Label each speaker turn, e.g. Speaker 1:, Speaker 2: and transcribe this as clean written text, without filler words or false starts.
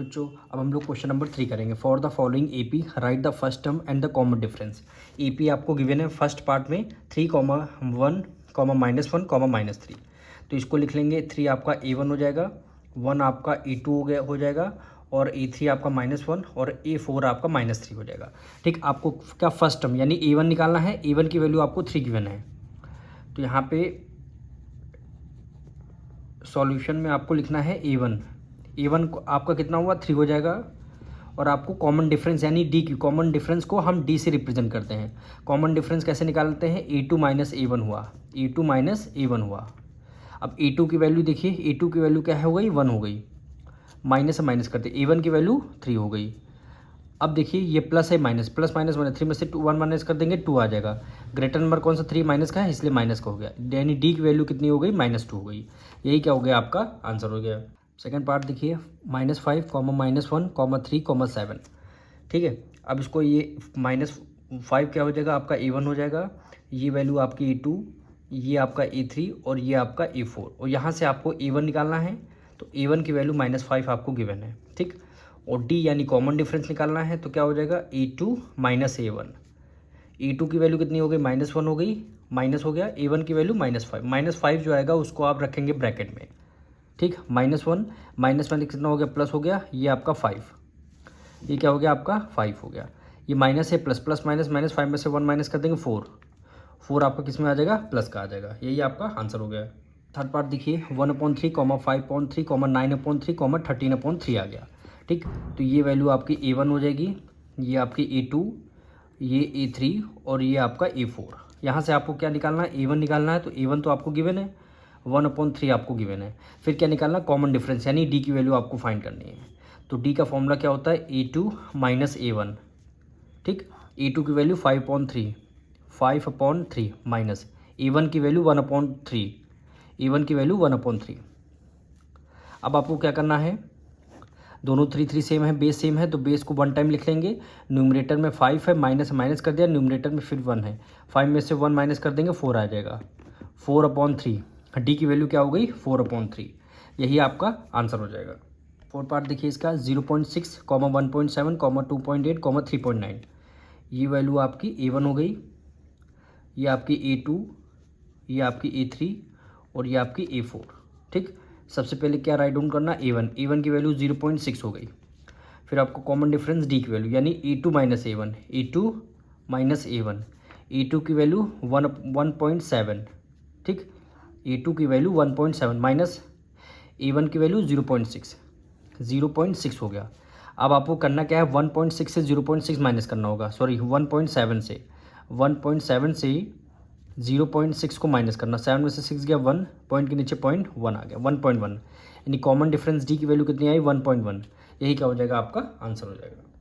Speaker 1: बच्चों अब हम लोग क्वेश्चन नंबर 3 करेंगे। For the following AP right the first term and the common difference. AP आपको गिवन है फर्स्ट पार्ट में 3,1, -1, -3। तो इसको लिख लेंगे। 3 आपका A1 हो जाएगा, 1 आपका A2 हो जाएगा और A3 आपका -1 और A4 आपका -3 हो जाएगा। ठीक, आपको क्या फर्स्ट टर्म यानी A1 निकालना है। A1 की वैल्यू आपको 3 गिवन है, तो यहाँ पे सॉल्यूशन में आपको लिखना है A1 को आपका कितना हुआ 3 हो जाएगा। और आपको कॉमन डिफरेंस यानी डी की कॉमन डिफरेंस को हम डी से रिप्रेजेंट करते हैं। कॉमन डिफरेंस कैसे निकालते हैं, A2 - A1 हुआ, A2 - A1 हुआ। अब A2 की वैल्यू देखिए, A2 की वैल्यू क्या हो गई 1 हो गई, माइनस से माइनस करते A1 की वैल्यू 3 हो गई। अब देखिए ये प्लस है माइनस, प्लस माइनस 1 है, 3 में से 1 माइनस कर देंगे 2 आ जाएगा। ग्रेटर नंबर कौन सा 3 माइनस का है, इसलिए माइनस का हो गया, यानी डी की वैल्यू कितनी हो गई -2 हो गई। यही क्या हो गया आपका आंसर हो गया। सेकंड पार्ट देखिए, -5, -1, -3, 7। ठीक है, अब इसको ये -5 क्या हो जाएगा आपका A1 हो जाएगा, ये वैल्यू आपकी A2, ये आपका A3 और ये आपका A4। और यहाँ से आपको A1 निकालना है, तो A1 की वैल्यू -5 आपको गिवन है। ठीक, और डी यानी कॉमन डिफरेंस निकालना है, तो क्या हो जाएगा A2 - A1। A2 की वैल्यू कितनी हो गई -1 हो गई, माइनस हो गया, A1 की वैल्यू -5। -5 जो आएगा उसको आप रखेंगे ब्रैकेट में। ठीक, -1 माइनस में कितना हो गया प्लस हो गया, ये आपका 5, ये क्या हो गया आपका 5 हो गया। ये माइनस है, प्लस प्लस माइनस माइनस, 5 में से 1 माइनस कर देंगे 4 आपका किस में आ जाएगा प्लस का आ जाएगा। यही आपका आंसर हो गया। थर्ड पार्ट देखिए, 1/3, 5/3, 9/3, 13/3 आ गया। ठीक, तो ये वैल्यू आपकी A1 हो जाएगी, ये आपकी A2, ये A3 और ये आपका A4। यहाँ से आपको क्या निकालना है, A1 निकालना है, तो A1 तो आपको गिवन है, 1/3 आपको गिवन है। फिर क्या निकालना, कॉमन डिफरेंस यानी डी की वैल्यू आपको फाइंड करनी है। तो डी का फॉर्मूला क्या होता है, A2 - A1। ठीक, A2 की वैल्यू 5/3 माइनस A1 की वैल्यू 1/3, A1 की वैल्यू 1/3। अब आपको क्या करना है, दोनों 3 सेम है, बेस सेम है, तो बेस को 1 टाइम लिख लेंगे। न्यूमरेटर में 5 है, माइनस माइनस कर दिया, न्यूमरेटर में फिर 1 है, 5 में से 1 माइनस कर देंगे 4 आ जाएगा, 4/3। डी की वैल्यू क्या हो गई 4/3। यही आपका आंसर हो जाएगा। फोर्थ पार्ट देखिए इसका, 0.6, 1.7, 2.8, 3.9। ये वैल्यू आपकी A1 हो गई, ये आपकी A2, ये आपकी A3 और ये आपकी A4। ठीक, सबसे पहले क्या राइट डाउन करना, A1 की वैल्यू 0.6 हो गई। फिर आपको कॉमन डिफरेंस डी की वैल्यू यानी A2 - A1, A2 - A1, A2 की वैल्यू 1.7। ठीक, A2 की वैल्यू 1.7 माइनस A1 की वैल्यू 0.6 हो गया। अब आपको करना क्या है, 1.6 से 0.6 माइनस करना होगा, सॉरी 1.7 से 0.6 को माइनस करना, 7 में से 6 गया 1, पॉइंट के नीचे 0.1 आ गया, 1.1। यानी कॉमन डिफरेंस डी की वैल्यू कितनी आई 1.1। यही क्या हो जाएगा आपका आंसर हो जाएगा।